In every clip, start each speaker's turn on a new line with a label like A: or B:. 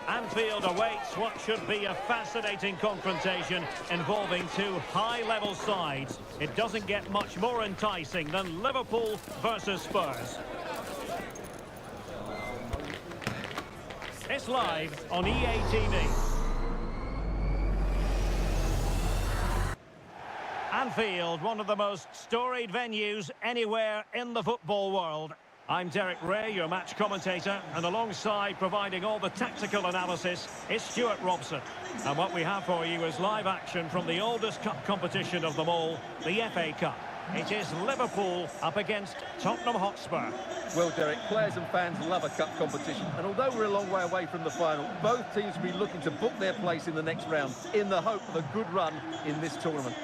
A: Anfield awaits what should be a fascinating confrontation involving two high-level sides. It doesn't get much more enticing than Liverpool versus Spurs. It's live on EA TV. Anfield, one of the most storied venues anywhere in the football world. I'm Derek Ray, your match commentator, and alongside providing all the tactical analysis is Stuart Robson. And what we have for you is live action from the oldest cup competition of them all, the FA Cup. It is Liverpool up against Tottenham Hotspur.
B: Well, Derek, players and fans love a cup competition, and although we're a long way away from the final, both teams will be looking to book their place in the next round in the hope of a good run in this tournament.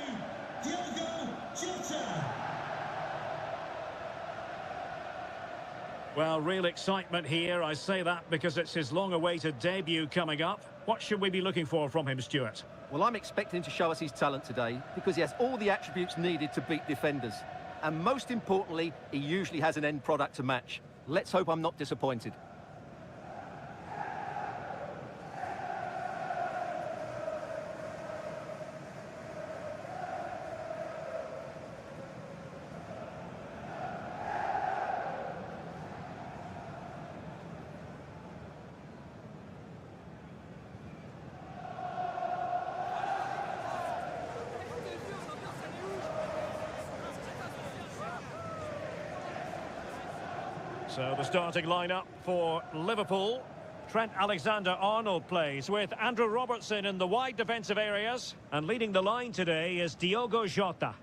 A: Well, real excitement here. I say that because it's his long-awaited debut coming up. What should we be looking for from him, Stuart?
B: Well, I'm expecting him to show us his talent today because he has all the attributes needed to beat defenders. And most importantly, he usually has an end product to match. Let's hope I'm not disappointed.
A: So the starting lineup for Liverpool. Trent Alexander-Arnold plays with Andrew Robertson in the wide defensive areas. And leading the line today is Diogo Jota.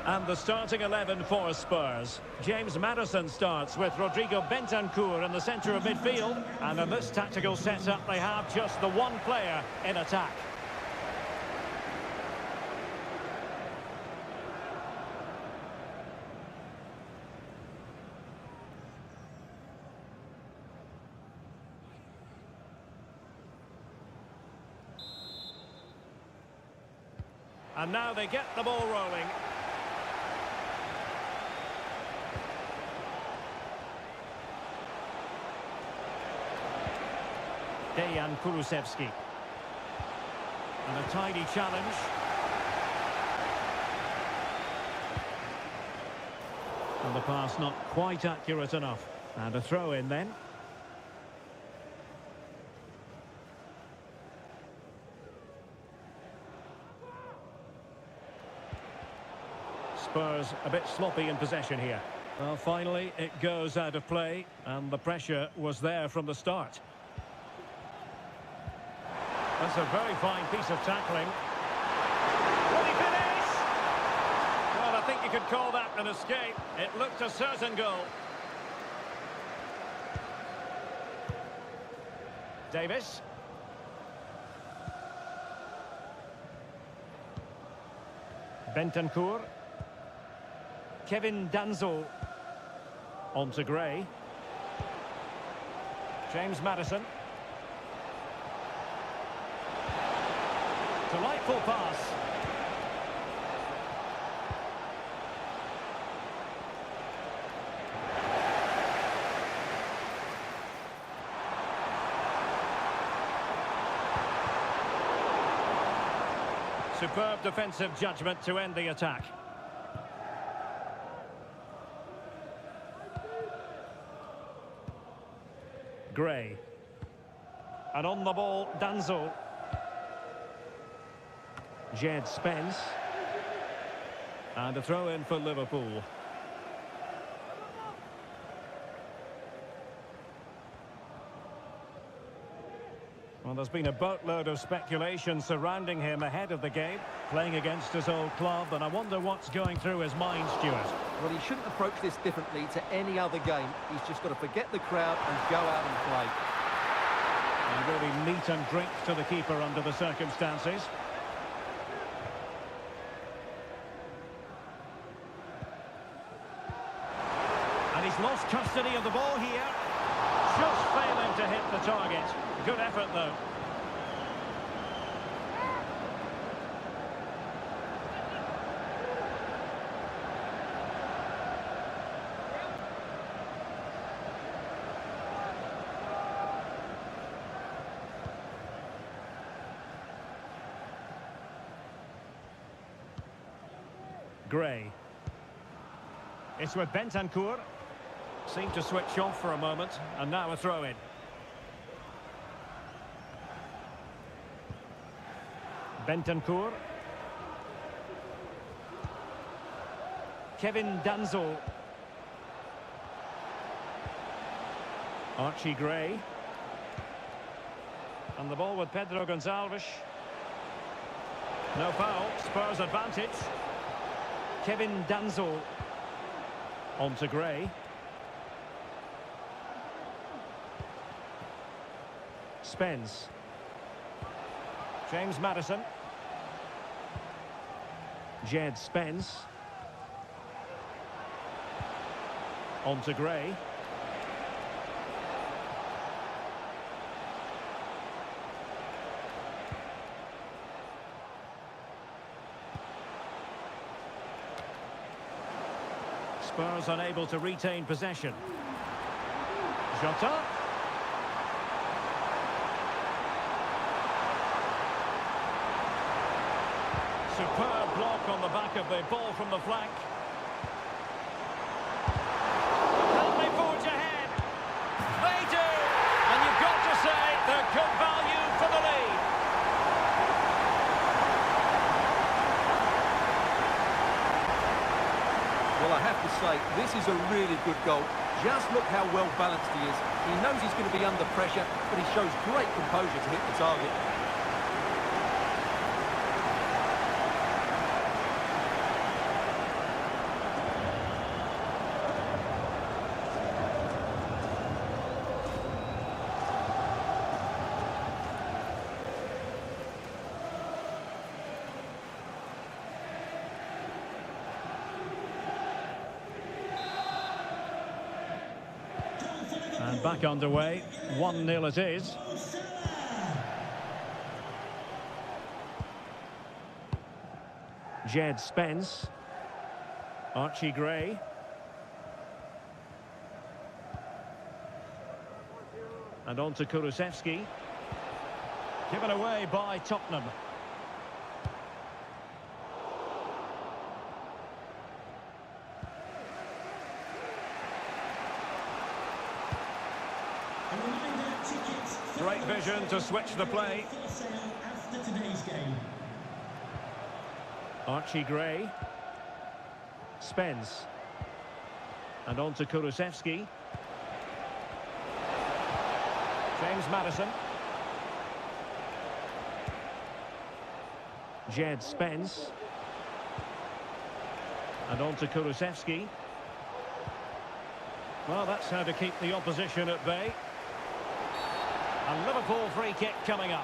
A: And the starting 11 for Spurs. James Maddison starts with Rodrigo Bentancur in the centre of midfield. And in this tactical setup, they have just the one player in attack. And now they get the ball rolling. Dejan Kulusevski. And a tidy challenge. And the pass not quite accurate enough. And a throw in then. Spurs a bit sloppy in possession here. Well, finally it goes out of play, and the pressure was there from the start. That's a very fine piece of tackling. Will he finish? Well, I think you could call that an escape. It looked a certain goal. Davis. Bentancur. Kevin Danzo. On to Gray. James Maddison. Delightful pass. Superb defensive judgment to end the attack. Gray. And on the ball, Danzo. Jed Spence. And a throw in for Liverpool. Well, there's been a boatload of speculation surrounding him ahead of the game, playing against his old club, and I wonder what's going through his mind, Stuart.
B: Well, he shouldn't approach this differently to any other game. He's just got to forget the crowd and go out and play.
A: And really meat and drink to the keeper under the circumstances. And he's lost custody of the ball here. Just failing to hit the target. Good effort, though. Gray. It's with Bentancur. Seemed to switch off for a moment, and now a throw-in. Bentancur. Kevin Danzo. Archie Gray. And the ball with Pedro Gonçalves. No foul, Spurs advantage. Kevin Danzo. On to Gray. Spence. James Maddison. Jed Spence. On to Gray. Spurs unable to retain possession. Jota. Superb block on the back of the ball from the flank. Can they forge ahead? They do! And you've got to say they're good value for the lead.
B: Well, I have to say, this is a really good goal. Just look how well balanced he is. He knows he's going to be under pressure, but he shows great composure to hit the target.
A: And back underway, 1-0 it is. Jed Spence. Archie Gray. And on to Kulusevski. Given away by Tottenham. Great vision to switch the play. Archie Gray. Spence. And on to Kulusevski. James Maddison. Jed Spence. And on to Kulusevski. Well, that's how to keep the opposition at bay. A Liverpool free kick coming up.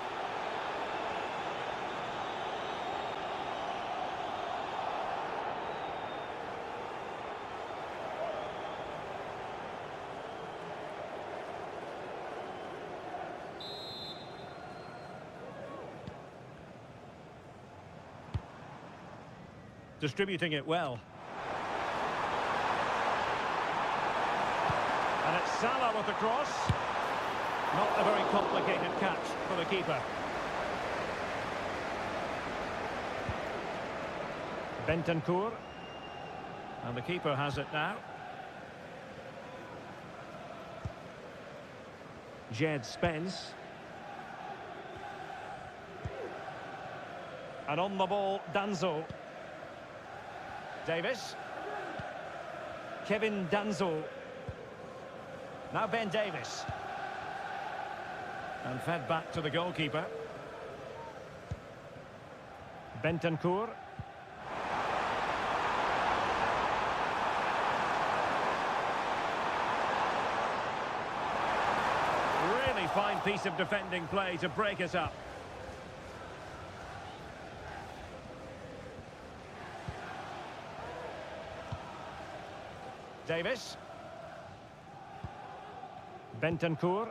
A: Distributing it well. And it's Salah with the cross. Not a very complicated catch for the keeper. Bentancur. And the keeper has it now. Jed Spence. And on the ball, Danzo. Davis. Kevin Danzo. Now Ben Davis. And fed back to the goalkeeper. Bentancur. Really fine piece of defending play to break us up. Davis. Bentancur.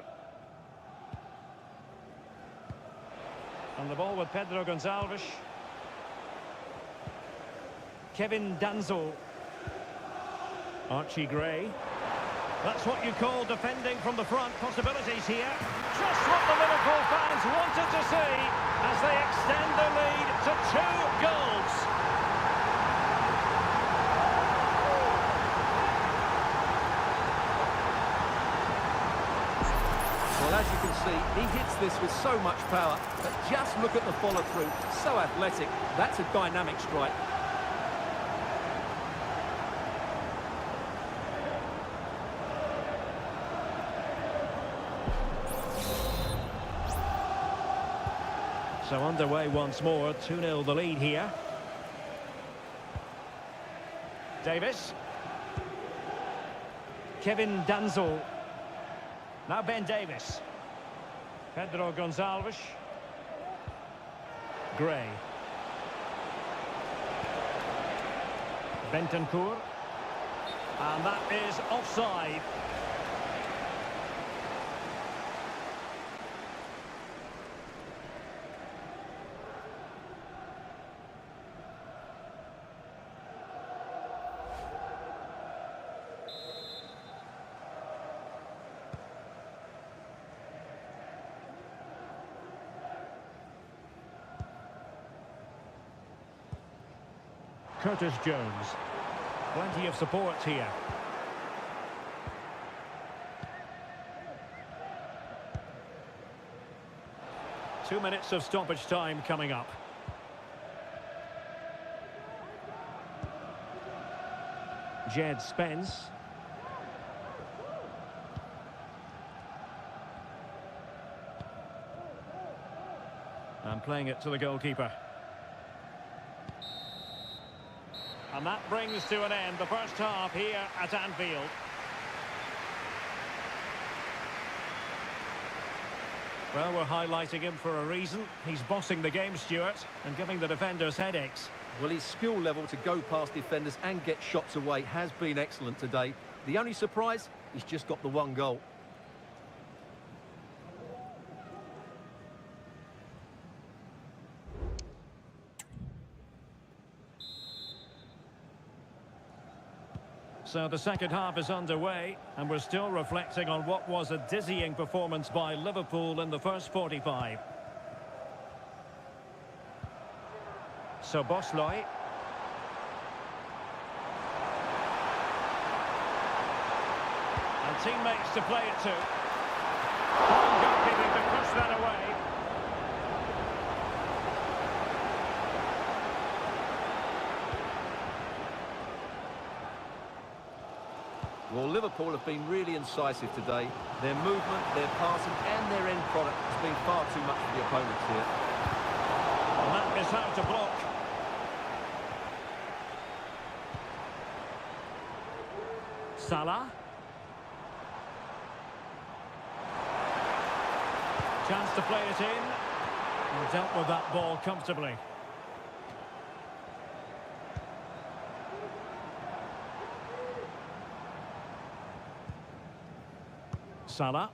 A: On the ball with Pedro Gonçalves. Kevin Danzo. Archie Gray. That's what you call defending from the front. Possibilities here. Just what the Liverpool fans wanted to see as they extend the lead to 2 goals.
B: as you can see, he hits this with so much power, but just look at the follow-through. So athletic. That's a dynamic strike.
A: So underway once more, 2-0 the lead here. Davis. Kevin Danzo. Now Ben Davis. Pedro Gonçalves. Gray. Bentancur. And that is offside. Curtis Jones. Plenty of support here. Two minutes of stoppage time coming up. Jed Spence. And playing it to the goalkeeper. And that brings to an end the first half here at Anfield. Well, we're highlighting him for a reason. He's bossing the game, Stuart, and giving the defenders headaches.
B: Well, his skill level to go past defenders and get shots away has been excellent today. The only surprise, he's just got the one goal.
A: So the second half is underway, and we're still reflecting on what was a dizzying performance by Liverpool in the first 45. So Bosloy. And teammates to play it to. Goalkeeping to push that away.
B: Well, Liverpool have been really incisive today. Their movement, their passing and their end product has been far too much for the opponents here.
A: And that is how to block. Salah. Chance to play it in. And dealt with that ball comfortably. Salah.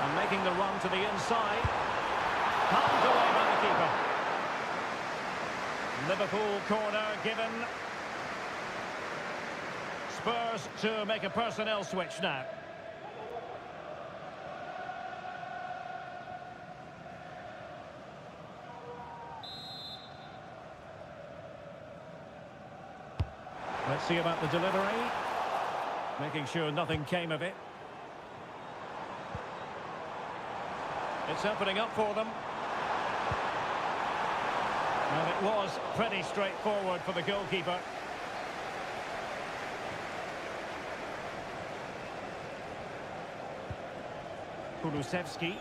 A: And making the run to the inside. Palmed away by the keeper. Liverpool corner given. Spurs to make a personnel switch now. Let's see about the delivery. Making sure nothing came of it. It's opening up for them. And it was pretty straightforward for the goalkeeper. Kulusevski.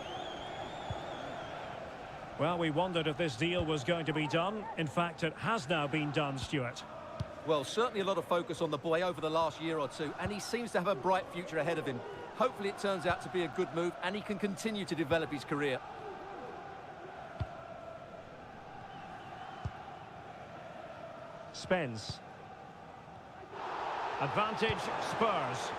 A: Well, we wondered if this deal was going to be done. In fact, it has now been done, Stuart.
B: Well, certainly a lot of focus on the boy over the last year or two, and he seems to have a bright future ahead of him. Hopefully it turns out to be a good move, and he can continue to develop his career.
A: Spence. Advantage, Spurs.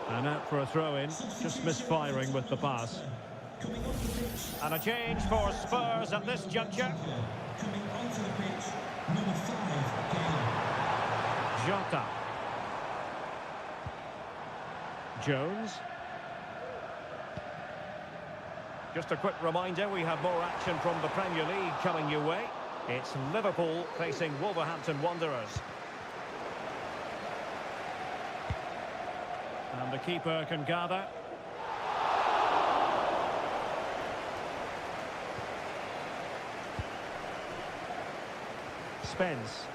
A: And out for a throw-in, just misfiring with the pass. And a change for Spurs at this juncture.
C: Coming onto the pitch, number 5,
A: Jota. Jones. Just a quick reminder, we have more action from the Premier League coming your way. It's Liverpool facing Wolverhampton Wanderers. And the keeper can gather. Spence.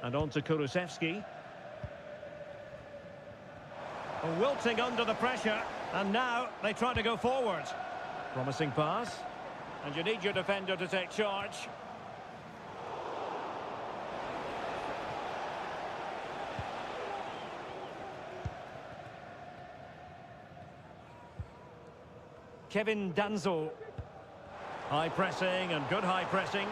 A: And on to Kulusevski. Wilting under the pressure, and now they try to go forward. Promising pass, and you need your defender to take charge. Kevin Danzo. High pressing and good high pressing.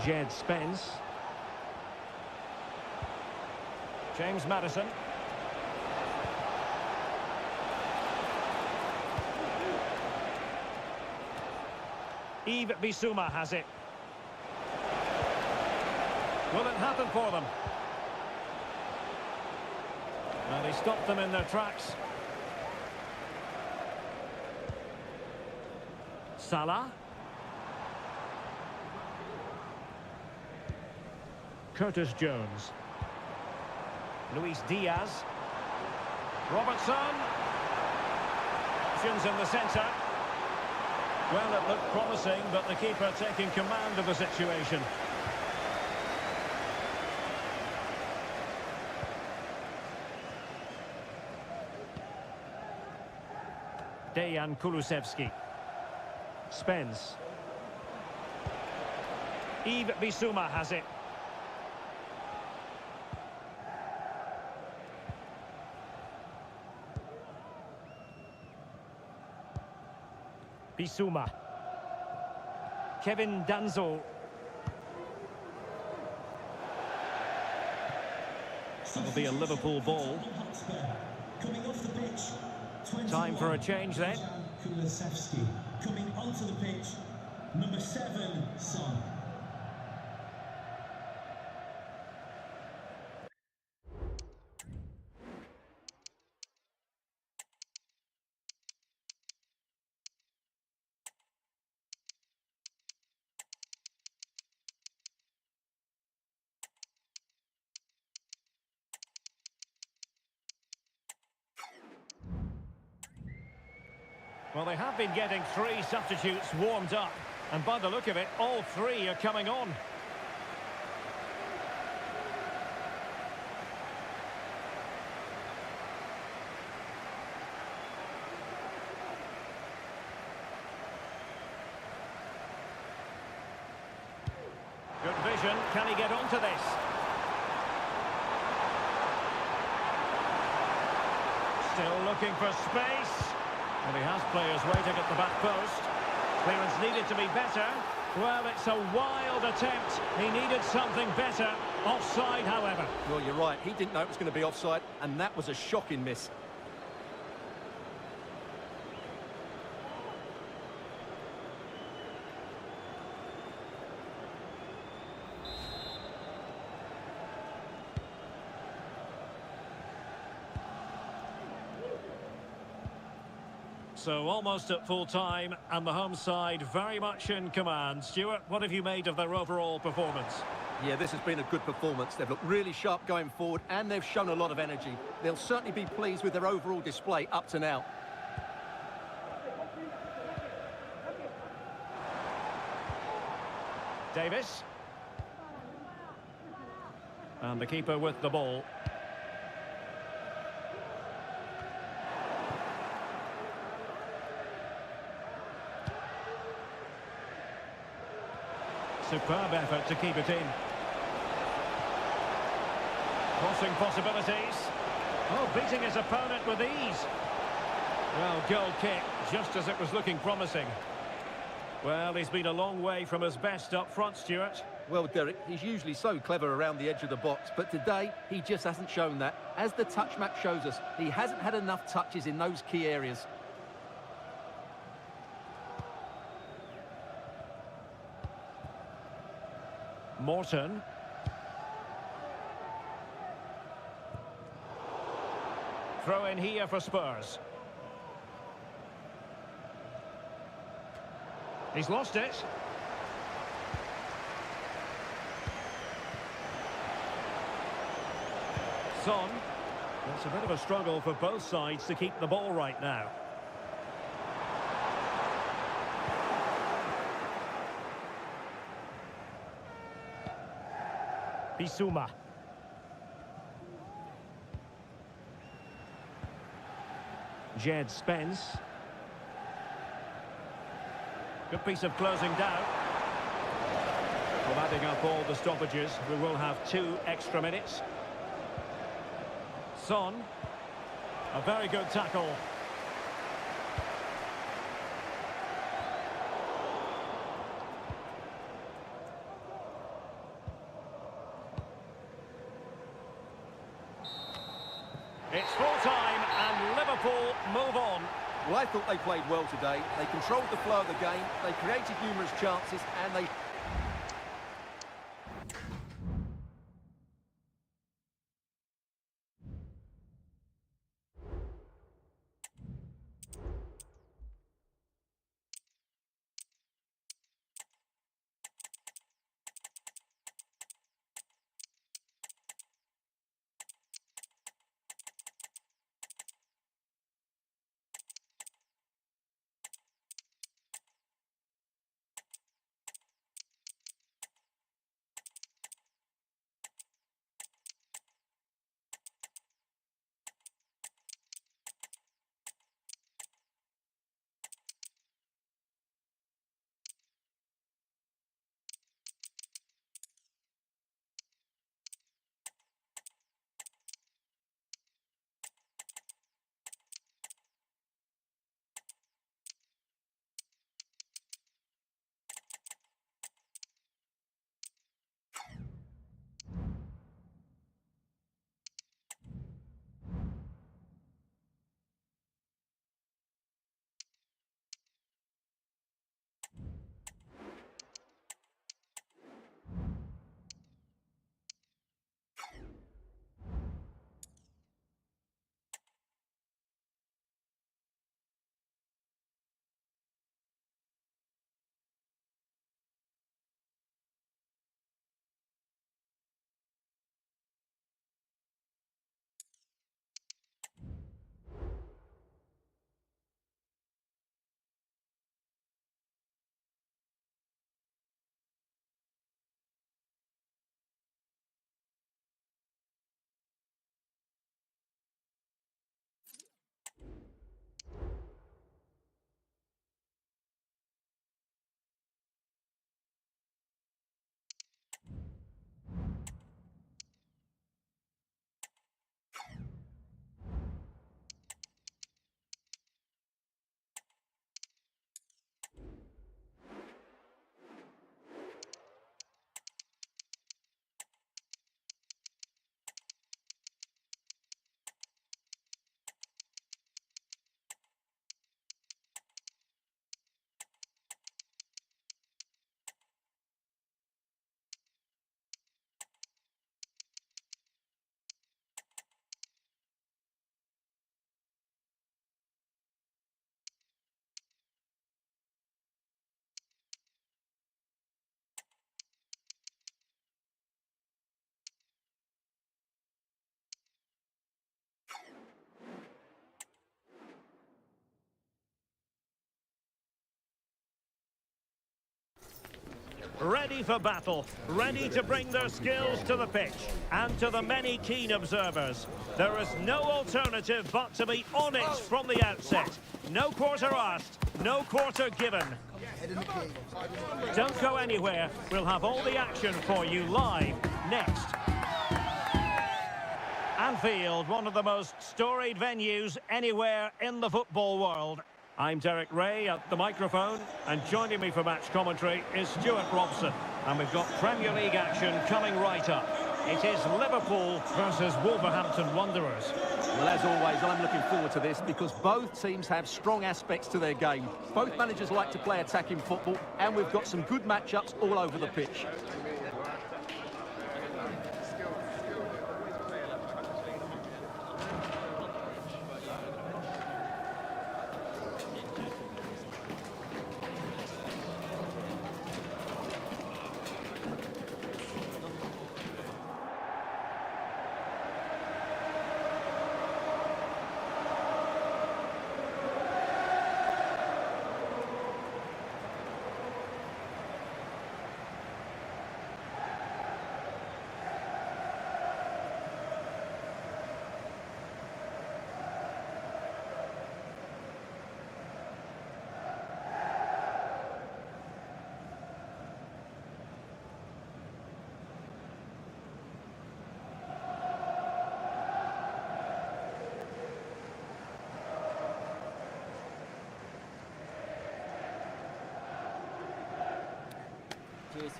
A: Jed Spence. James Maddison. Yves Bissouma has it. Will it happen for them? And he stopped them in their tracks. Salah. Curtis Jones. Luis Diaz. Robertson. Options in the centre. Well, it looked promising, but the keeper taking command of the situation. Dejan Kulusevski. Spence. Yves Bissouma has it. Bissouma. Kevin Danzo. It'll be a Liverpool ball.
C: Coming off the pitch.
A: Time for a change then.
C: Kulusevski. Coming onto the pitch. Number 7, Son.
A: Well, they have been getting 3 substitutes warmed up, and by the look of it, all 3 are coming on. Good vision. Can he get onto this? Still looking for space. Well, he has players waiting at the back post. Clearance needed to be better. Well, it's a wild attempt. He needed something better. Offside, however.
B: Well, you're right. He didn't know it was going to be offside, and that was a shocking miss.
A: So almost at full time, and the home side very much in command. Stuart, what have you made of their overall performance?
B: Yeah, this has been a good performance. They've looked really sharp going forward, and they've shown a lot of energy. They'll certainly be pleased with their overall display up to now.
A: Davis. And the keeper with the ball. Superb effort to keep it in. Crossing possibilities. Oh, beating his opponent with ease. Well, goal kick, just as it was looking promising. Well, he's been a long way from his best up front, Stuart.
B: Well, Derek, he's usually so clever around the edge of the box, but today he just hasn't shown that. As the touch map shows us, he hasn't had enough touches in those key areas.
A: Morton. Throw in here for Spurs. He's lost it. Son. It's a bit of a struggle for both sides to keep the ball right now. Bissouma. Jed Spence. Good piece of closing down. Well, adding up all the stoppages, we will have 2 extra minutes. Son. A very good tackle. It's full time and Liverpool move on.
B: Well, I thought they played well today. They controlled the flow of the game, they created numerous chances, and they...
A: Ready for battle, ready to bring their skills to the pitch. And to the many keen observers, there is no alternative but to be on it from the outset. No quarter asked, no quarter given. Don't go anywhere, we'll have all the action for you live next. Anfield, one of the most storied venues anywhere in the football world. I'm Derek Ray at the microphone, and joining me for match commentary is Stuart Robson. And we've got Premier League action coming right up. It is Liverpool versus Wolverhampton Wanderers.
B: Well, as always, I'm looking forward to this because both teams have strong aspects to their game. Both managers like to play attacking football, and we've got some good matchups all over the pitch.
D: Cheers.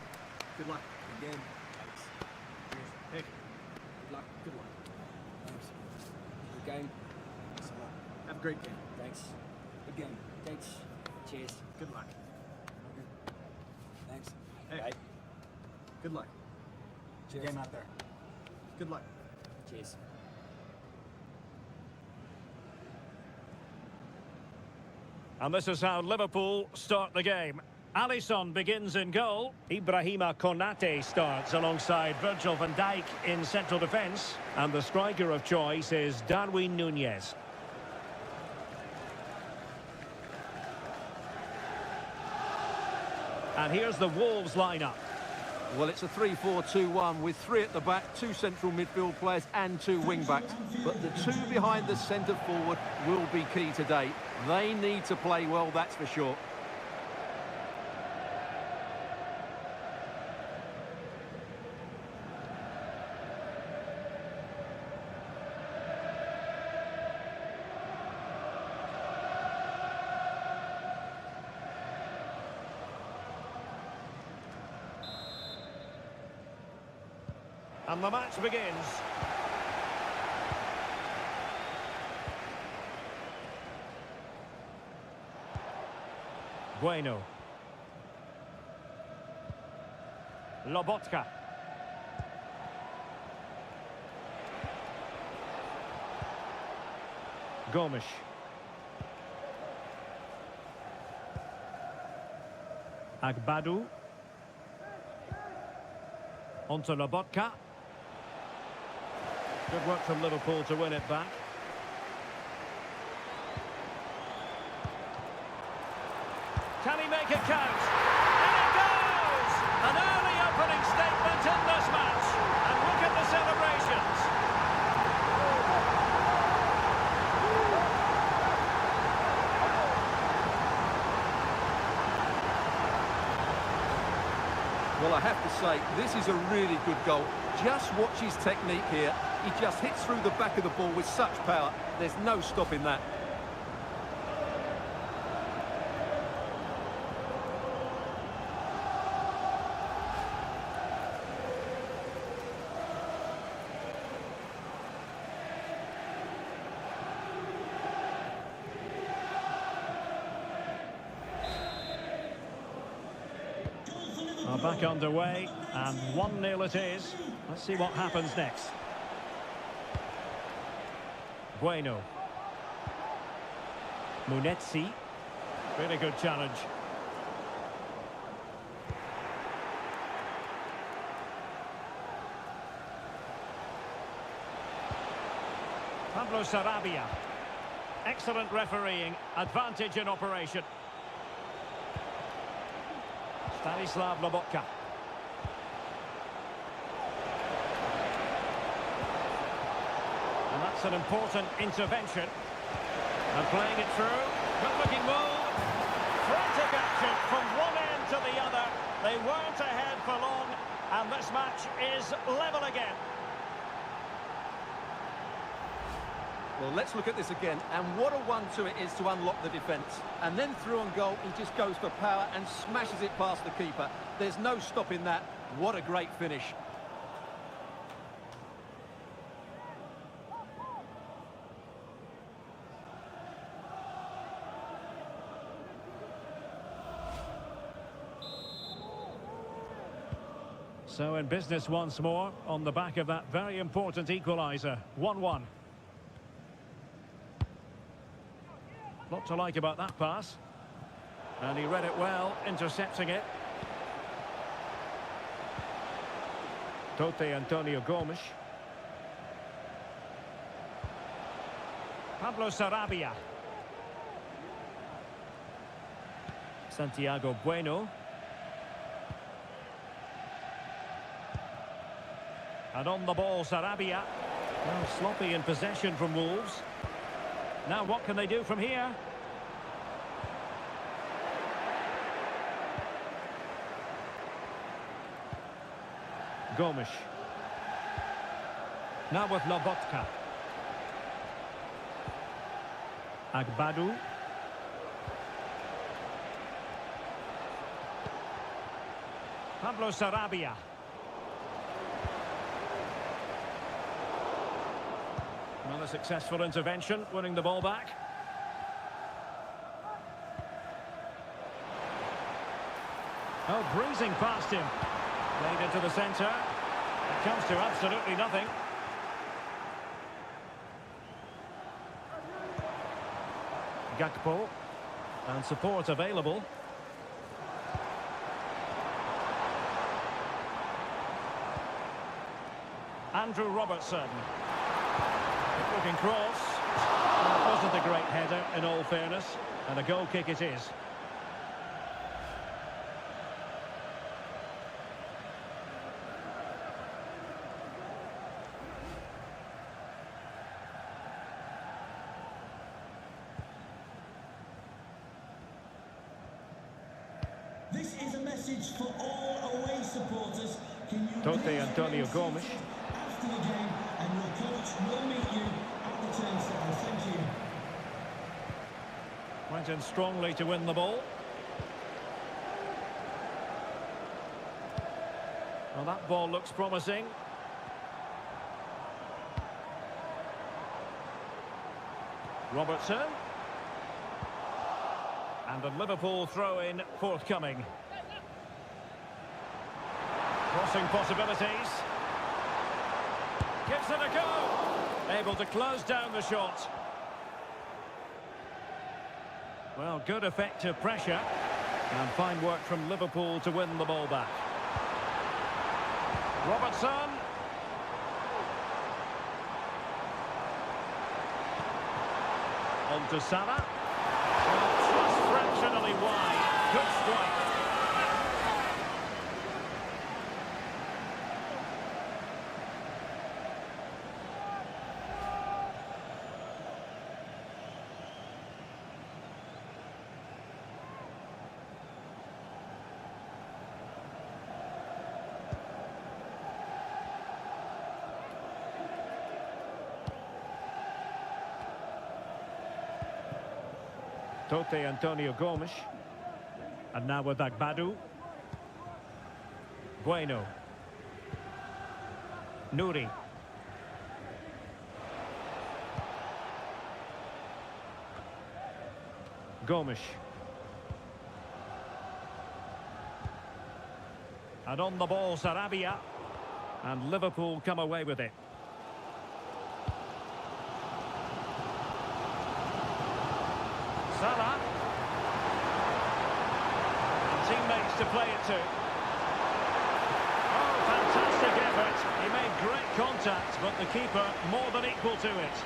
B: Good luck.
D: Good game. Thanks. Cheers.
B: Hey.
D: Good luck.
B: Good luck.
D: Thanks. Good game. Thanks a lot.
B: Have a great game.
D: Thanks. Good game. Thanks. Cheers.
B: Good luck.
D: Okay. Thanks.
B: Hey.
D: Bye.
B: Good luck.
D: Cheers. Game out there.
B: Good luck.
D: Cheers.
A: And this is how Liverpool start the game. Alisson begins in goal. Ibrahima Konate starts alongside Virgil van Dijk in central defence. And the striker of choice is Darwin Núñez. And here's the Wolves lineup.
B: Well, it's a 3-4-2-1 with 3 at the back, 2 central midfield players and 2 wing-backs. But the 2 behind the centre forward will be key today. They need to play well, that's for sure.
A: And the match begins. Bueno. Lobotka. Gomes. Agbadu. Onto Lobotka. Good work from Liverpool to win it back. Can he make it count? And it goes! An early opening statement in this match. And look at the celebrations.
B: Well, I have to say, this is a really good goal. Just watch his technique here. He just hits through the back of the ball with such power. There's no stopping that.
A: Back underway, and 1-0 it is. Let's see what happens next. Bueno. Munetsi. Really good challenge. Pablo Sarabia. Excellent refereeing. Advantage in operation. Stanislav Lobotka. And that's an important intervention. And playing it through. Good-looking move. Frantic action from one end to the other. They weren't ahead for long. And this match is level again.
B: Well, let's look at this again. And what a 1-2 it is to unlock the defence. And then through on goal, he just goes for power and smashes it past the keeper. There's no stopping that. What a great finish.
A: So in business once more, on the back of that very important equaliser. 1-1. Lot to like about that pass. And he read it well, intercepting it. Tote Antonio Gomes. Pablo Sarabia. Santiago Bueno. And on the ball, Sarabia. Well, sloppy in possession from Wolves. Now what can they do from here? Gomes. Now with Lobotka. Agbadu. Pablo Sarabia. Well, a successful intervention, winning the ball back. Oh, breezing past him. Played into the centre. It comes to absolutely nothing. Gakpo. And support available. Andrew Robertson. Looking cross. Well, it wasn't a great header, in all fairness. And a goal kick it is.
C: This is a message for all away supporters. Can you
A: Tote Antonio Gomes.
C: after the game, and your coach will meet you at the turnstile. Thank you.
A: Went in strongly to win the ball. Well, that ball looks promising. Robertson. And a Liverpool throw-in forthcoming. Crossing possibilities. Gives it a go. Able to close down the shot. Well, good effective pressure. And fine work from Liverpool to win the ball back. Robertson. On to Salah. Just fractionally wide. Good strike. Tote Antonio Gomes. And now with Agbadu. Bueno. Nouri. Gomes. And on the ball, Sarabia. And Liverpool come away with it. Salah. And teammates to play it to. Oh, fantastic effort. He made great contact, but the keeper more than equal to it.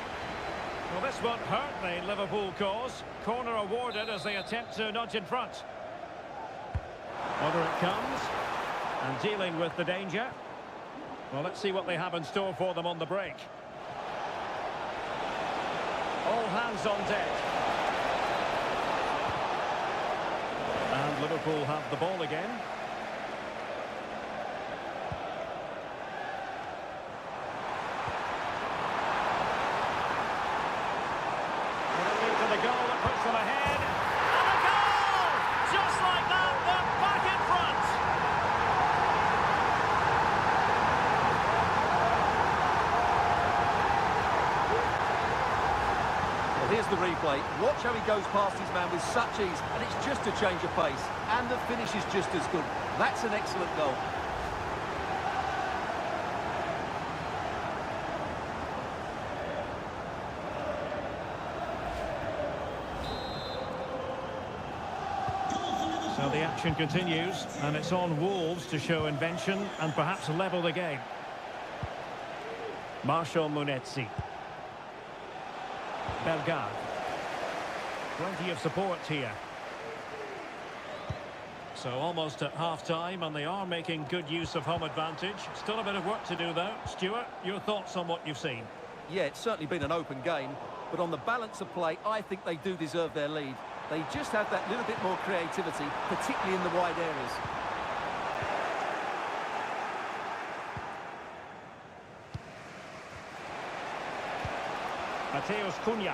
A: Well, this won't hurt the Liverpool cause. Corner awarded as they attempt to nudge in front. Over it comes. And dealing with the danger. Well, let's see what they have in store for them on the break. All hands on deck. And Liverpool have the ball again.
B: the replay. Watch how he goes past his man with such ease, and it's just a change of pace. And the finish is just as good. That's an excellent goal.
A: So the action continues, and it's on Wolves to show invention and perhaps level the game. Marshall Munetsi. Bellegarde. Plenty of support here. So almost at half-time, and they are making good use of home advantage. Still a bit of work to do, though. Stuart, your thoughts on what you've seen?
B: Yeah, it's certainly been an open game, but on the balance of play, I think they do deserve their lead. They just have that little bit more creativity, particularly in the wide areas.
A: Mateus Cunha.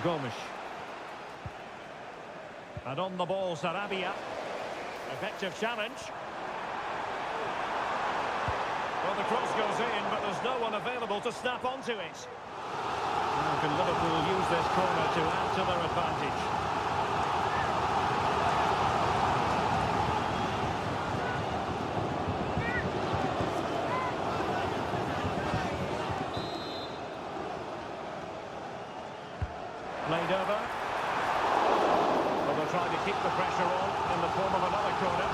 A: Gomes. And on the ball, Sarabia. Effective challenge. Well, the cross goes in, but there's no one available to snap onto it. Now can Liverpool use this corner to add to their advantage? Played over. Well, they're trying to keep the pressure on in the form of another corner.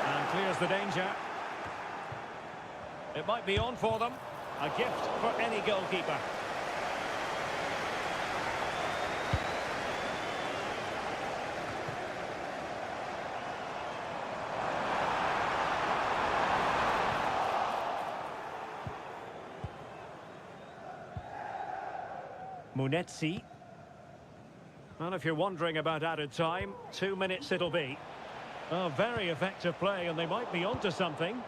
A: And clears the danger. It might be on for them. A gift for any goalkeeper. Munetsi. Well, if you're wondering about added time, 2 minutes it'll be. Oh, very effective play, and they might be onto something. He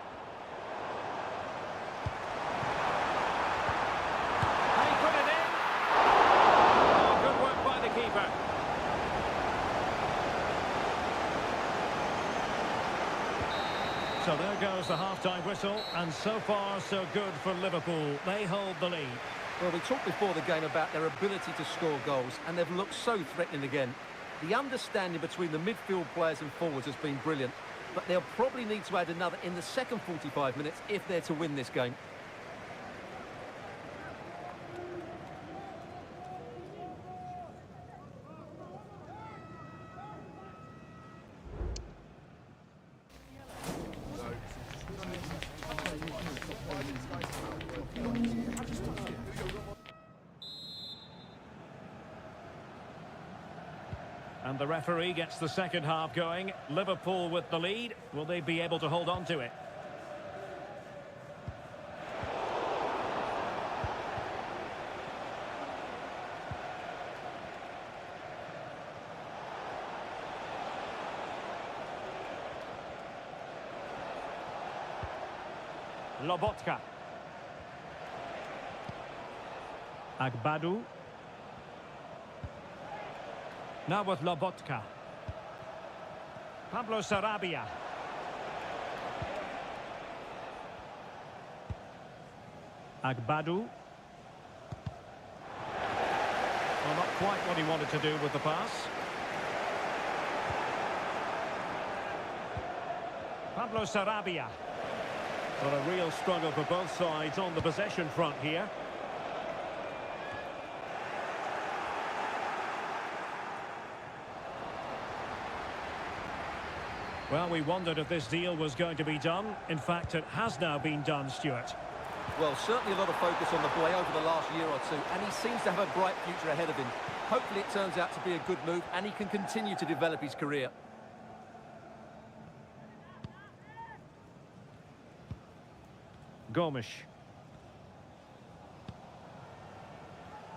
A: put it in. Oh, good work by the keeper. So there goes the half-time whistle, and so far so good for Liverpool. They hold the lead.
B: Well, we talked before the game about their ability to score goals, and they've looked so threatening again. The understanding between the midfield players and forwards has been brilliant, but they'll probably need to add another in the second 45 minutes if they're to win this game.
A: And the referee gets the second half going. Liverpool with the lead. Will they be able to hold on to it? Lobotka. Agbadou. Now with Lobotka. Pablo Sarabia. Agbadou. Well, not quite what he wanted to do with the pass. Pablo Sarabia. Well, a real struggle for both sides on the possession front here. Well, we wondered if this deal was going to be done. In fact, it has now been done, Stuart.
B: Well, certainly a lot of focus on the boy over the last year or two, and he seems to have a bright future ahead of him. Hopefully it turns out to be a good move, and he can continue to develop his career.
A: Gomes.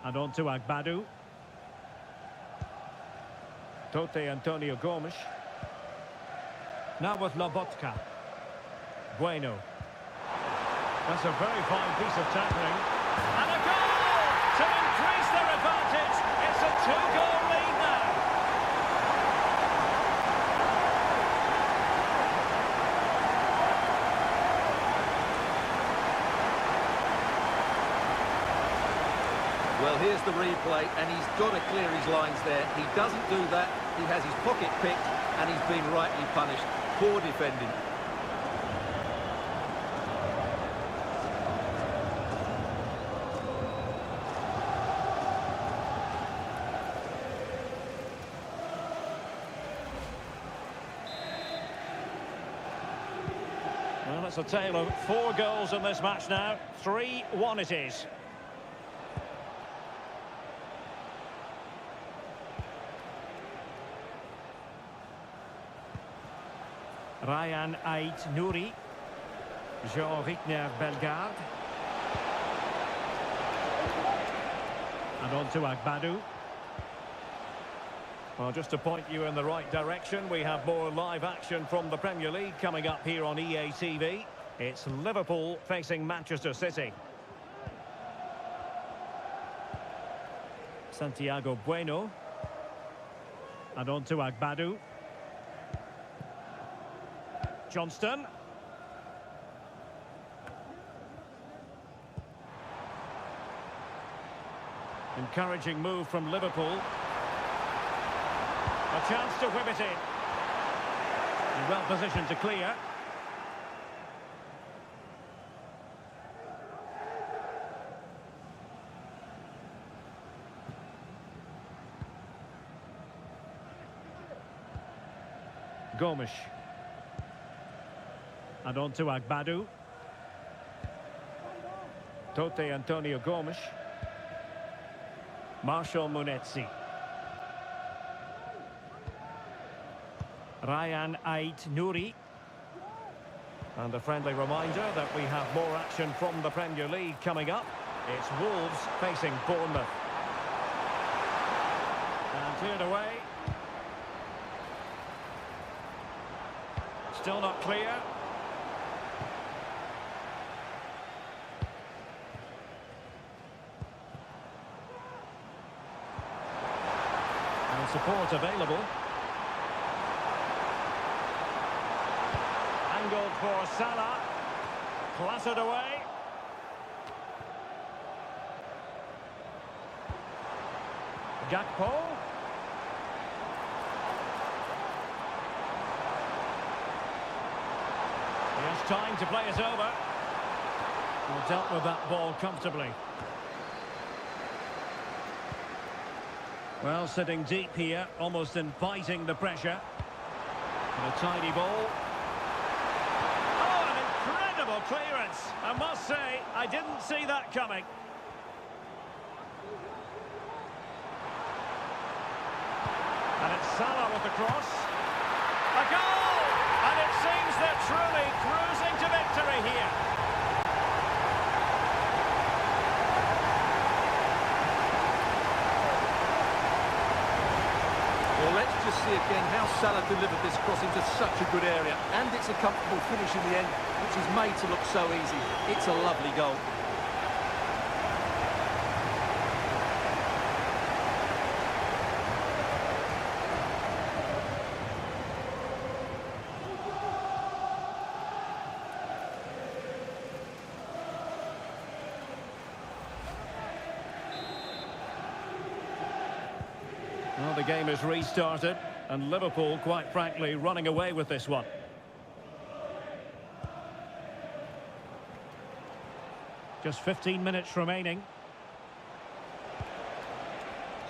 A: And on to Agbadou. Tote Antonio Gomes. Now with Lobotka. Bueno. That's a very fine piece of tackling. And a goal to increase their advantage. two-goal lead now.
B: Well, here's the replay, and he's got to clear his lines there. He doesn't do that. He has his pocket picked, and he's been rightly punished. Poor defending.
A: Well, it's a tale of 4 goals in this match now. 3-1 it is. Ryan Ait Nouri, Jean-Victor Bellegarde, and on to Agbadou. Well, just to point you in the right direction, we have more live action from the Premier League coming up here on EA TV. It's Liverpool facing Manchester City. Santiago Bueno, and on to Agbadou. Johnston. Encouraging move from Liverpool. A chance to whip it in. And well positioned to clear. Gomes. And on to Agbadou. Tote Antonio Gomes. Marshall Munetsi. Ryan Ait Nouri. And a friendly reminder that we have more action from the Premier League coming up. It's Wolves facing Bournemouth. And cleared away. Still not clear. And support available. Angled for Salah. Clattered away. Gakpo. He has time to play it over. Well, dealt with that ball comfortably. Well, sitting deep here, almost inviting the pressure. And a tidy ball. Oh, an incredible clearance. I must say, I didn't see that coming. And it's Salah with the cross. A goal! And it seems they're truly cruising to victory here.
B: Well, let's just see again how Salah delivered this cross into such a good area. And it's a comfortable finish in the end, which is made to look so easy. It's a lovely goal.
A: Well, the game is restarted, and Liverpool, quite frankly, running away with this one. Just 15 minutes remaining.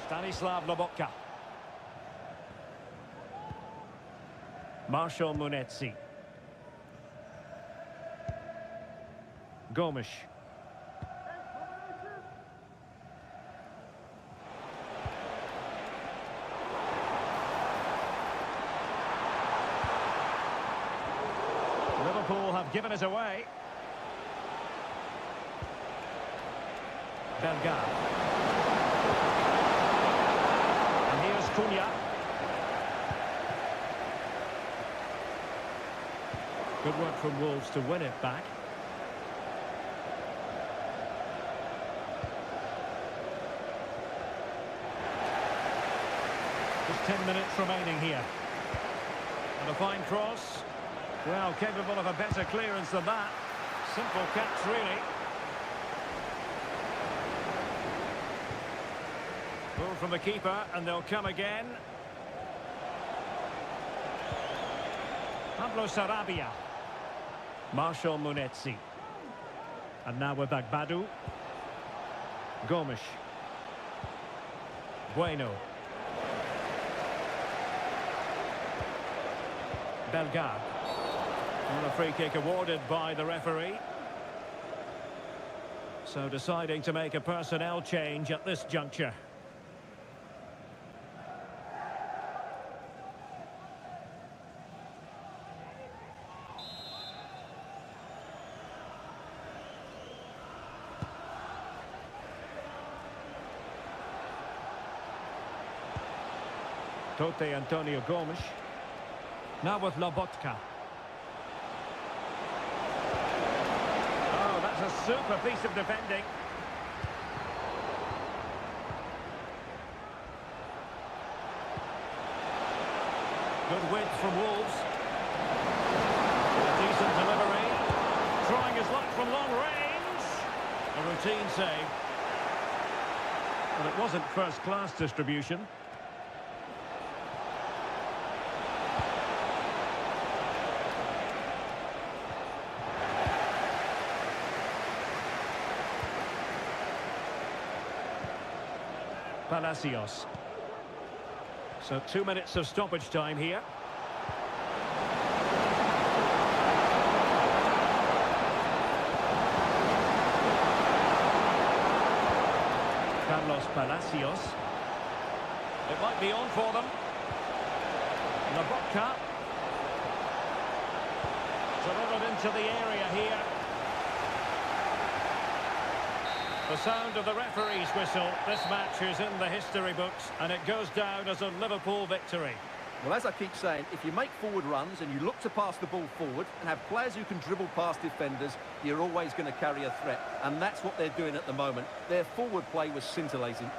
A: Stanislav Lobotka. Marshall Munetsi. Gomes. Liverpool have given it away. Bellegarde. And here's Cunha. Good work from Wolves to win it back. Almost 10 minutes remaining here. And a fine cross. Well, capable of a better clearance than that. Simple catch, really. Ball from the keeper, and they'll come again. Pablo Sarabia. Marshall Munetsi. And now with Agbadu. Gomes. Bueno. Bellegarde. And a free kick awarded by the referee. So deciding to make a personnel change at this juncture. Tote Antonio Gomes. Now with Lobotka. Oh, that's a super piece of defending. Good width from Wolves. A decent delivery. Trying his luck from long range. A routine save. But it wasn't first-class distribution. Palacios. So 2 minutes of stoppage time here. Carlos Palacios. It might be on for them. Lobotka. Delivered into the area here. The sound of the referee's whistle. This match is in the history books, and it goes down as a Liverpool victory.
B: Well, as I keep saying, if you make forward runs and you look to pass the ball forward and have players who can dribble past defenders, you're always going to carry a threat. And that's what they're doing at the moment. Their forward play was scintillating.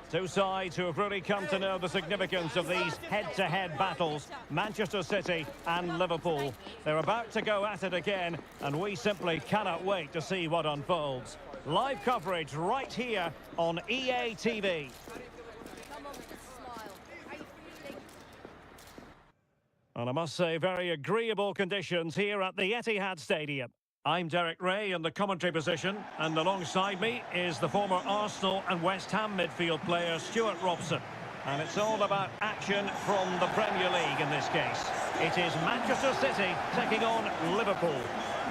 A: Two sides who have really come to know the significance of these head-to-head battles, Manchester City and Liverpool. They're about to go at it again, and we simply cannot wait to see what unfolds. Live coverage right here on EA TV. And I must say, very agreeable conditions here at the Etihad Stadium. I'm Derek Ray in the commentary position, and alongside me is the former Arsenal and West Ham midfield player Stuart Robson. And it's all about action from the Premier League in this case. It is Manchester City taking on Liverpool.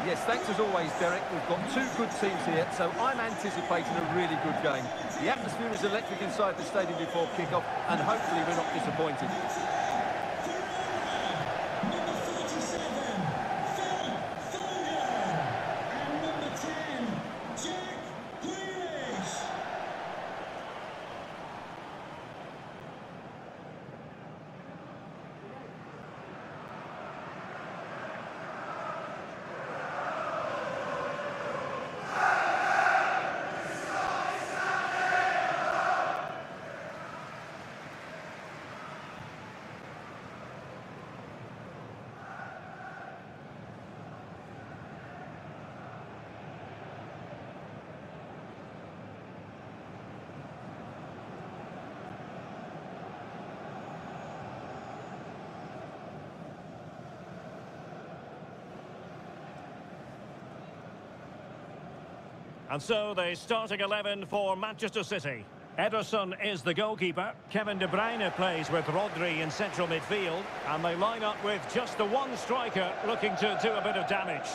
B: Yes, thanks as always, Derek. We've got two good teams here, so I'm anticipating a really good game. The atmosphere is electric inside the stadium before kick-off, and hopefully we're not disappointed.
A: And so the starting 11 for Manchester City. Ederson is the goalkeeper. Kevin De Bruyne plays with Rodri in central midfield. And they line up with just the one striker looking to do a bit of damage.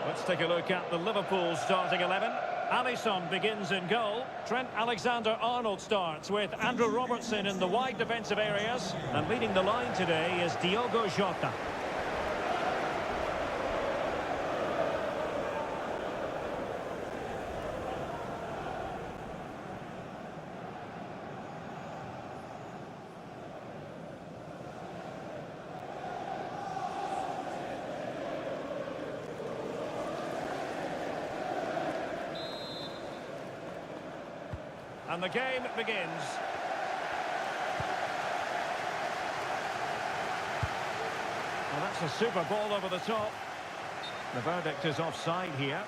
A: Let's take a look at the Liverpool starting 11. Alisson begins in goal. Trent Alexander-Arnold starts with Andrew Robertson in the wide defensive areas. And leading the line today is Diogo Jota. And the game begins. Well, that's a super ball over the top. The verdict is offside here.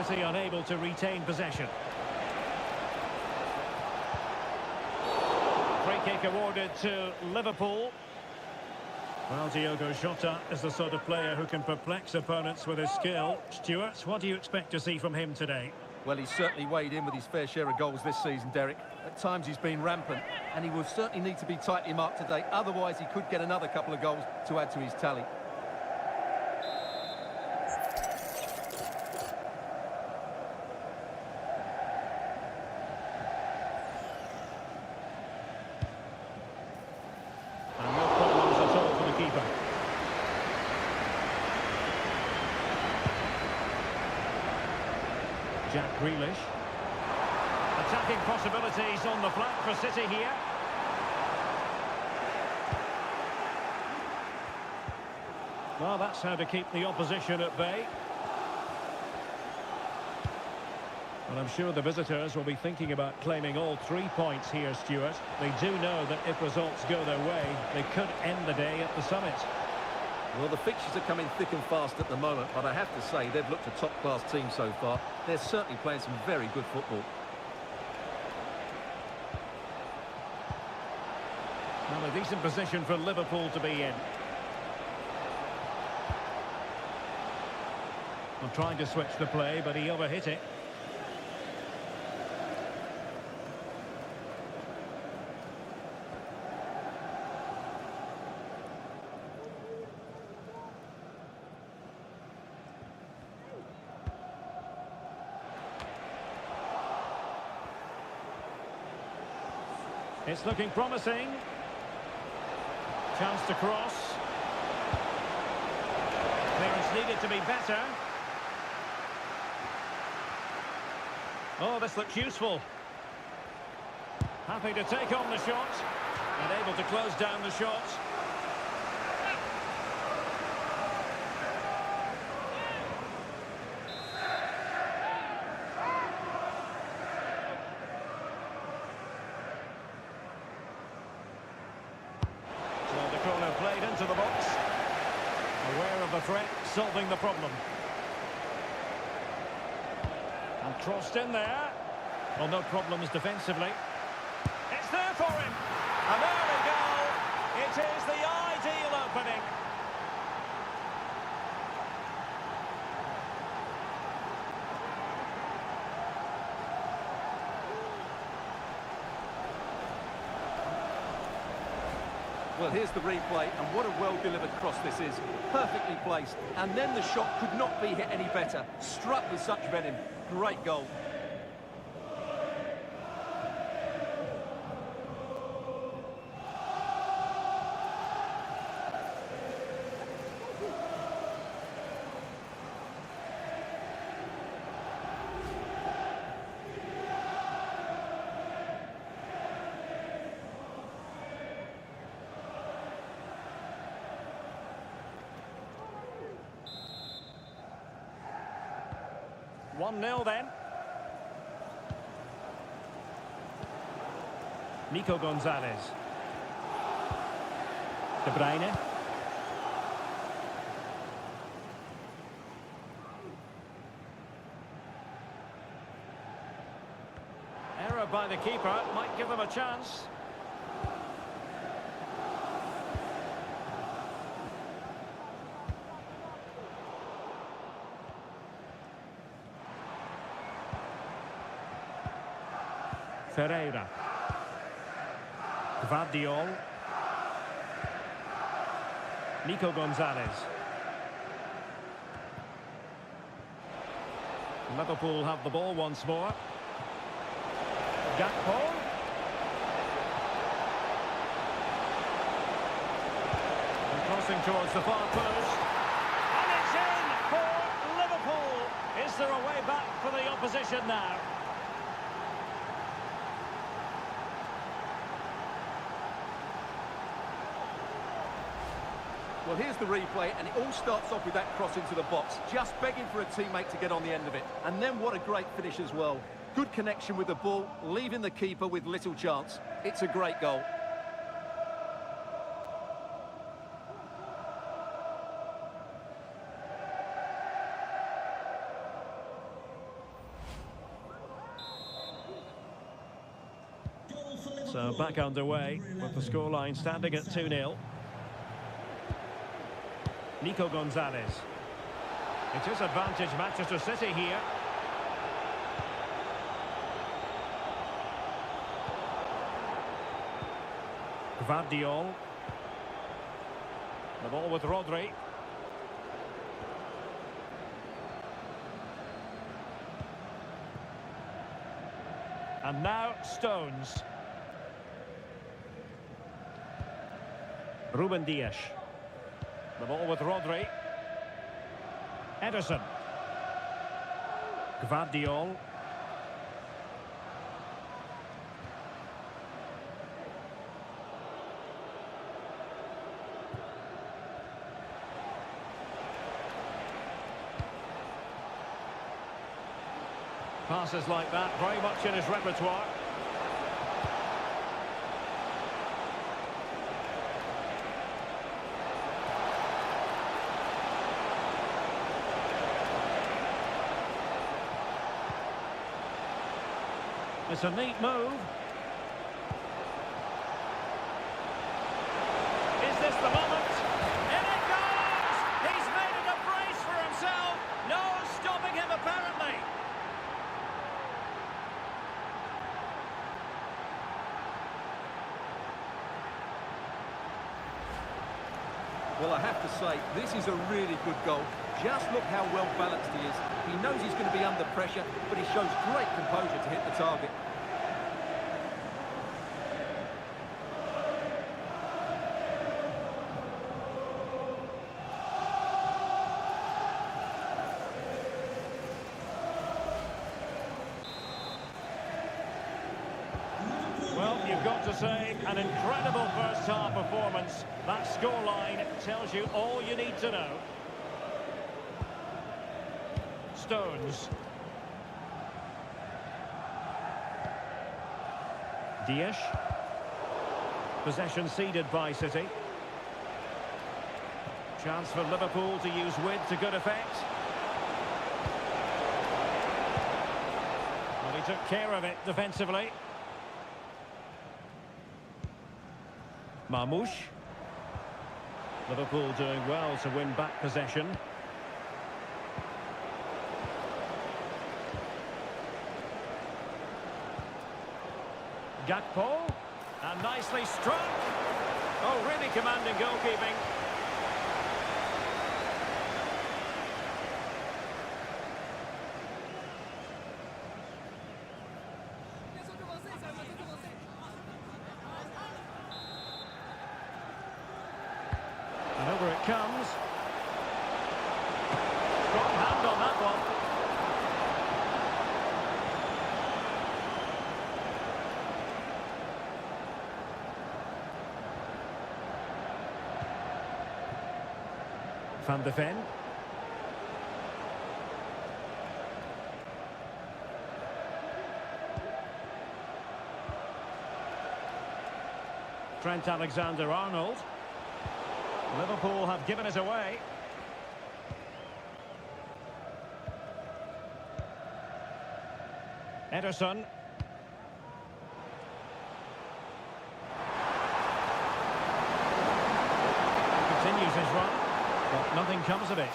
A: City unable to retain possession. Free kick awarded to Liverpool. Well, Diogo Jota is the sort of player who can perplex opponents with his skill. Stuart, what do you expect to see from him today?
B: Well, he's certainly weighed in with his fair share of goals this season, Derek. At times he's been rampant, and he will certainly need to be tightly marked today. Otherwise, he could get another couple of goals to add to his tally.
A: Jack Grealish. Attacking possibilities on the flank for City here. Well, that's how to keep the opposition at bay. And I'm sure the visitors will be thinking about claiming all 3 points here, Stuart. They do know that if results go their way, they could end the day at the summit.
B: Well, the fixtures are coming thick and fast at the moment, but I have to say they've looked a top-class team so far. They're certainly playing some very good football.
A: Well, a decent position for Liverpool to be in. Well, trying to switch the play, but he overhit it. It's looking promising. Chance to cross. Clearance needed to be better. Oh, this looks useful. Happy to take on the shot. And able to close down the shot. So the corner played into the box. Aware of the threat, solving the problem. And crossed in there. Well, no problems defensively. It's there for him. And there we go. It is the ideal opening.
B: Well, here's the replay, and what a well-delivered cross this is. Perfectly placed, and then the shot could not be hit any better. Struck with such venom. Great goal.
A: One 0 then. Nico Gonzalez. De Bruyne. Error by the keeper might give them a chance. Ferreira. Gvardiol. Nico Gonzalez. Liverpool have the ball once more. Gakpo. And crossing towards the far post. And it's in for Liverpool. Is there a way back for the opposition now?
B: Well, here's the replay, and it all starts off with that cross into the box, just begging for a teammate to get on the end of it. And then what a great finish as well. Good connection with the ball, leaving the keeper with little chance. It's a great goal.
A: So back underway with the scoreline standing at 2-0. Nico Gonzalez. It is advantage Manchester City here. Gvardiol. The ball with Rodri. And now Stones. Ruben Dias. The ball with Rodri. Ederson. Gvardiol. Passes like that, very much in his repertoire. It's a neat move. Is this the moment? In it goes! He's made it a brace for himself. No stopping him, apparently.
B: Well, I have to say, this is a really good goal. Just look how well balanced he is. He knows he's going to be under pressure, but he shows great composure to hit the target.
A: got to say, an incredible first-half performance. That scoreline tells you all you need to know. Stones. Dias. Possession ceded by City. Chance for Liverpool to use width to good effect. Well, he took care of it defensively. Marmoush. Liverpool doing well to win back possession. Gakpo. And nicely struck. Oh, really commanding goalkeeping. And over it comes. Strong hand on that one. Van de Ven. Trent Alexander-Arnold. Liverpool have given it away. Ederson. Continues his run, but nothing comes of it.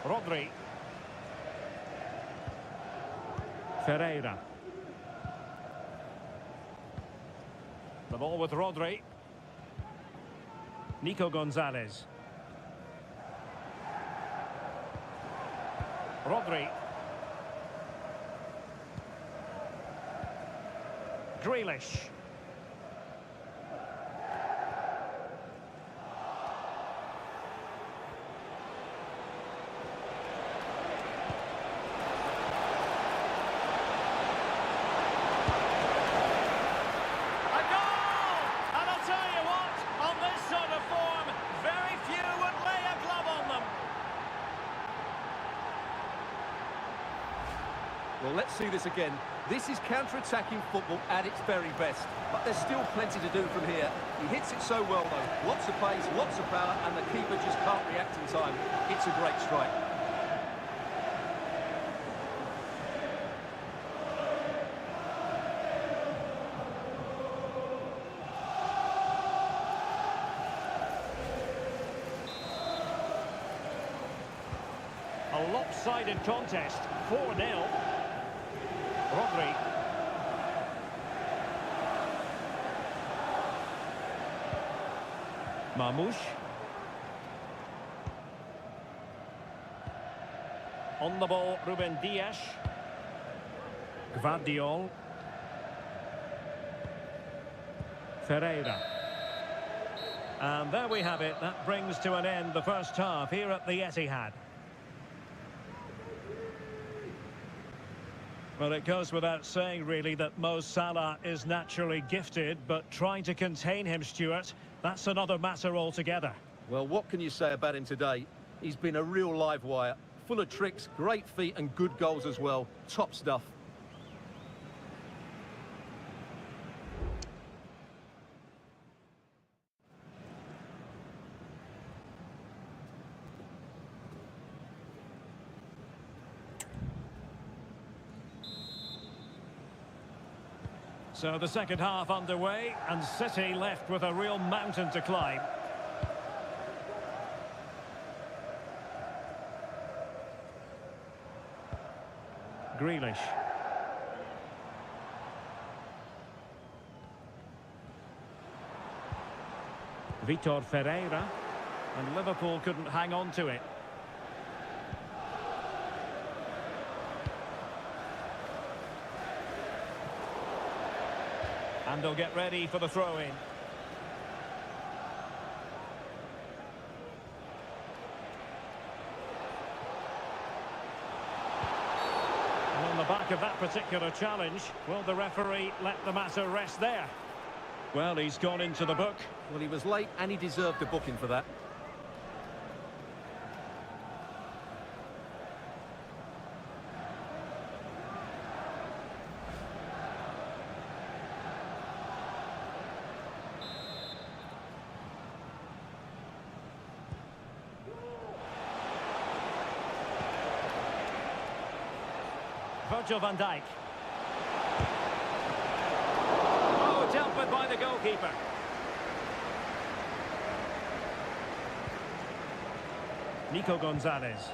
A: Rodri. Ferreira. The ball with Rodri. Nico Gonzalez. Rodri. Grealish.
B: Well, let's see this again. This is counter-attacking football at its very best, but there's still plenty to do from here. He hits it so well, though. Lots of pace, lots of power, and the keeper just can't react in time. It's a great strike.
A: A lopsided contest, 4-0. Rodri. Marmoush. On the ball, Ruben Dias. Gvardiol. Ferreira. And there we have it. That brings to an end the first half here at the Etihad. Well, it goes without saying, really, that Mo Salah is naturally gifted, but trying to contain him, Stuart, that's another matter altogether.
B: Well, what can you say about him today? He's been a real live wire, full of tricks, great feet and good goals as well. Top stuff.
A: So the second half underway, and City left with a real mountain to climb. Grealish. Vitor Ferreira. And Liverpool couldn't hang on to it. And they'll get ready for the throw-in. the back of that particular challenge, will the referee let the matter rest there? Well, he's gone into the book.
B: Well, he was late and he deserved a booking for that.
A: Virgil van Dijk. Oh, dealt with by the goalkeeper. Nico Gonzalez.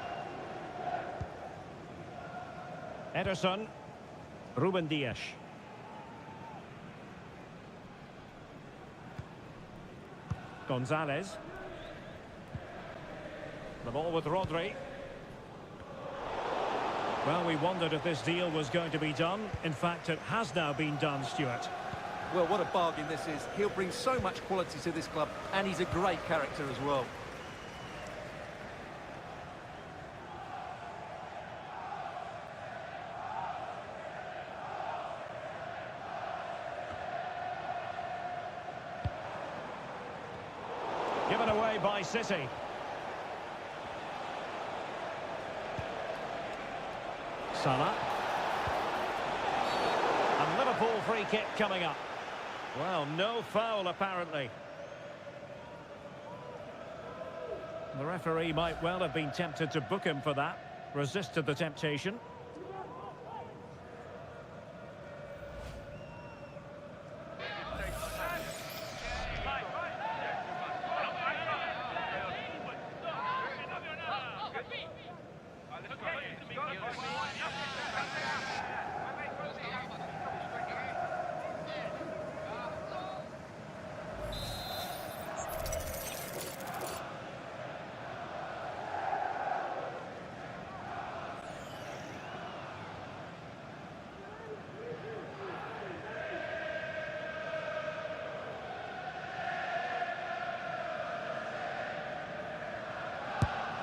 A: Ederson. Ruben Dias. Gonzalez. The ball with Rodri. Well, we wondered if this deal was going to be done. In fact, it has now been done, Stuart.
B: Well, what a bargain this is. He'll bring so much quality to this club, and he's a great character as well.
A: Given away by City. Salah. And Liverpool free kick coming up. Well, no foul apparently. The referee might well have been tempted to book him for that. Resisted the temptation.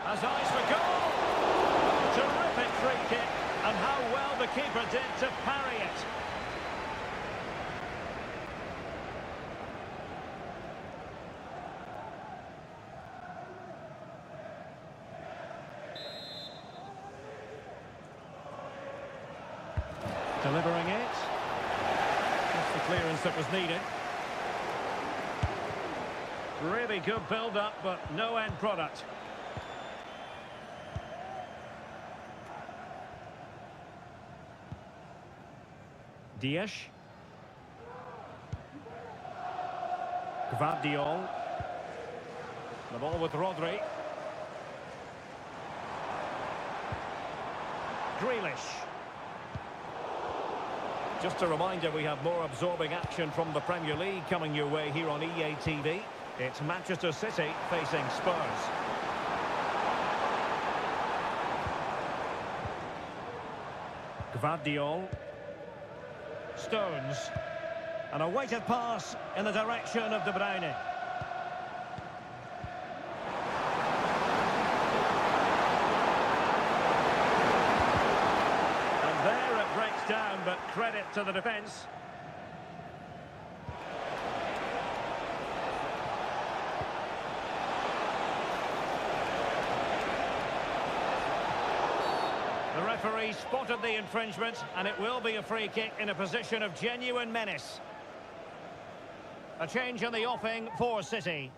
A: Has eyes for goal. Terrific free kick, and how well the keeper did to parry it. Delivering it. That's the clearance that was needed. Really good build-up, but no end product. Dias. Gvardiol. The ball with Rodri. Grealish. Just a reminder, we have more absorbing action from the Premier League coming your way here on EA TV. It's Manchester City facing Spurs. Gvardiol. Stones. And a weighted pass in the direction of De Bruyne. And there it breaks down, but credit to the defence. The referee spotted the infringement, and it will be a free kick in a position of genuine menace. A change in the offing for City.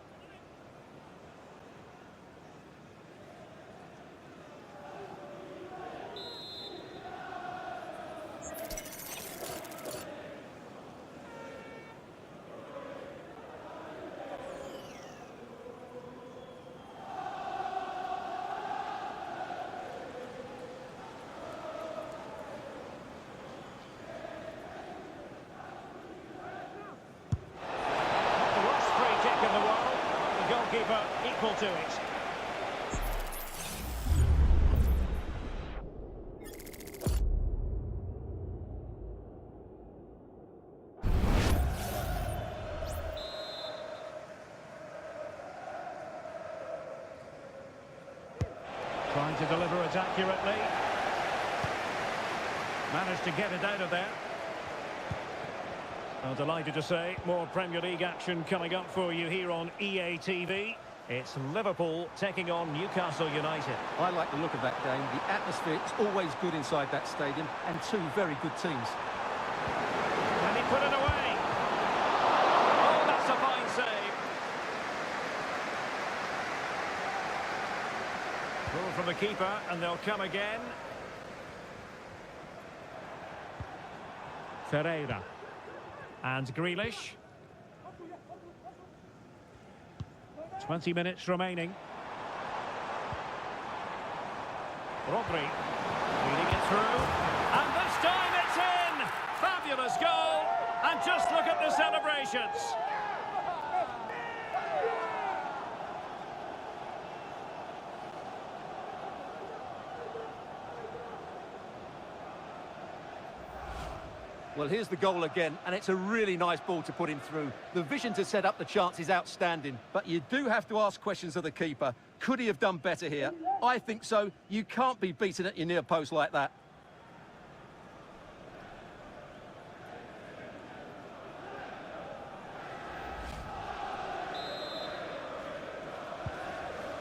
A: Goalkeeper equal to it. Trying to deliver it accurately. Managed to get it out of there. I'm delighted to say more Premier League action coming up for you here on EA TV. It's Liverpool taking on Newcastle United.
B: I like the look of that game. The atmosphere is always good inside that stadium, and two very good teams.
A: Can he put it away? Oh, that's a fine save. Goal from the keeper, and they'll come again. Ferreira. And Grealish. 20 minutes remaining. Rodri leading it through. And this time it's in! Fabulous goal! And just look at the celebrations.
B: Well, here's the goal again, and it's a really nice ball to put him through. The vision to set up the chance is outstanding, but you do have to ask questions of the keeper. Could he have done better here? I think so. You can't be beaten at your near post like that.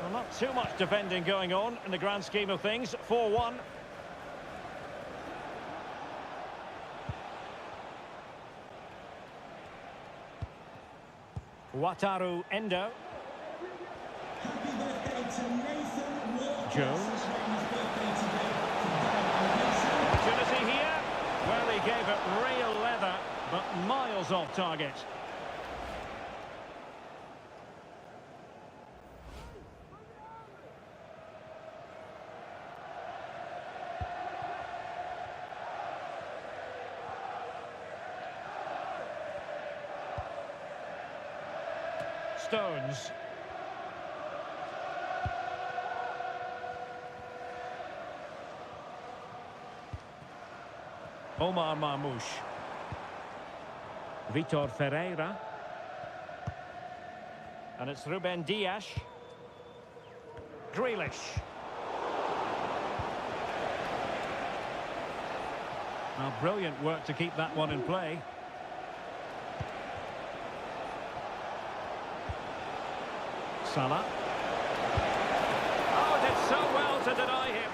A: Well, not too much defending going on in the grand scheme of things. 4-1. Wataru Endo.
C: Happy birthday to Nathan Walker.
A: Jones.
C: Celebrating
A: Opportunity here. Well, he gave it real leather, but miles off target. Stones. Omar Marmoush. Vitor Ferreira. And it's Ruben Dias. Grealish. Now, brilliant work to keep that one in play. Salah. Oh, did so well to deny him.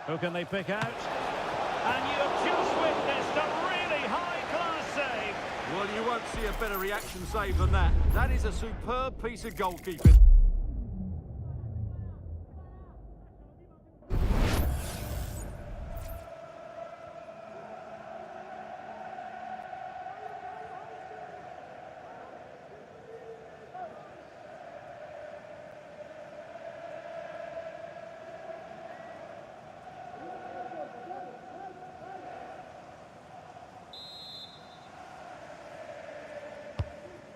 A: Who can they pick out? And you've just witnessed a really high-class save.
B: Well, you won't see a better reaction save than that. That is a superb piece of goalkeeping.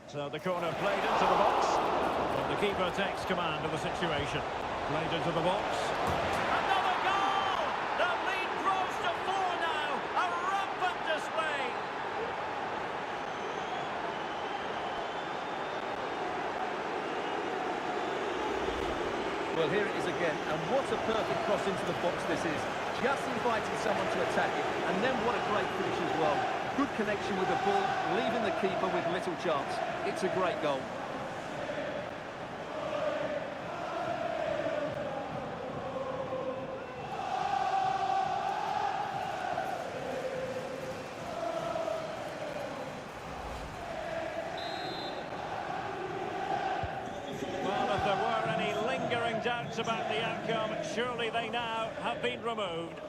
A: So the corner played into the box. Well, the keeper takes command of the situation. Played into the box. Another goal! The lead grows to 4 now. A rampant display.
B: Well, here it is again, and what a perfect cross into the box this is. Just inviting someone to attack it, and then what a great finish as well. Good connection with the ball, leaving the keeper with little chance. It's a great goal.
A: Well, if there were any lingering doubts about the outcome, surely they now have been removed.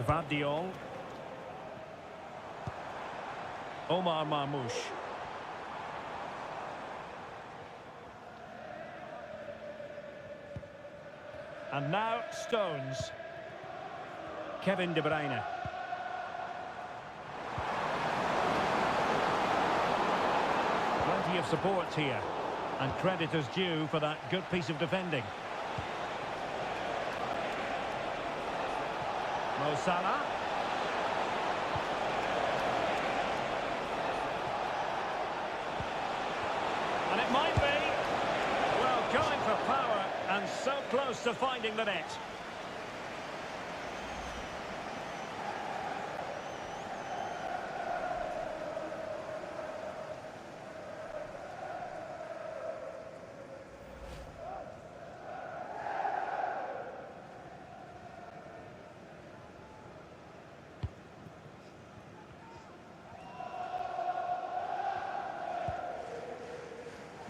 A: Gvardiol. Omar Marmoush. And now Stones. Kevin De Bruyne. Plenty of support here. And credit is due for that good piece of defending. Mo Salah. So close to finding the net.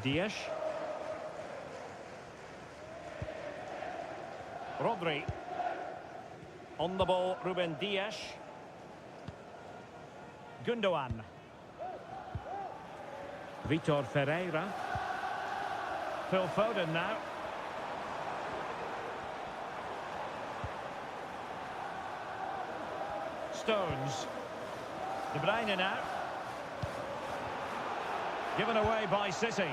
A: Dias. Rodri. On the ball, Ruben Dias. Gundogan. Vitor Ferreira. Phil Foden now. Stones. De Bruyne now. Given away by City.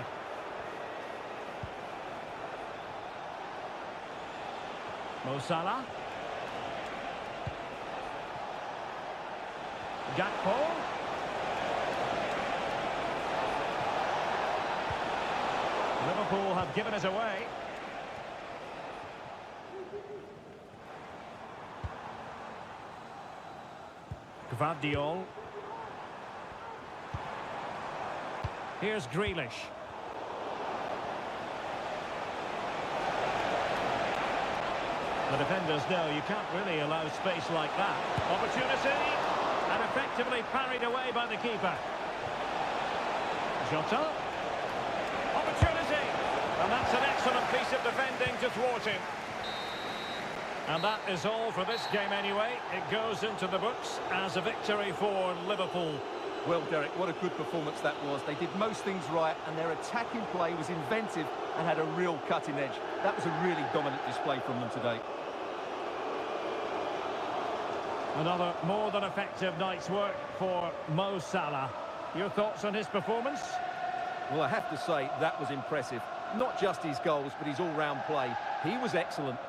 A: Mo Salah. Gakpo. Liverpool have given it away. Gvardiol. Here's Grealish. The defenders know you can't really allow space like that. Opportunity, and effectively parried away by the keeper. Jota. Opportunity, and that's an excellent piece of defending to thwart him. And that is all for this game anyway. It goes into the books as a victory for Liverpool.
B: Well, Derek, what a good performance that was. They did most things right, and their attacking play was inventive and had a real cutting edge. That was a really dominant display from them today.
A: Another more than effective night's work for Mo Salah. Your thoughts on his performance?
B: Well, I have to say, that was impressive. Not just his goals, but his all-round play. He was excellent.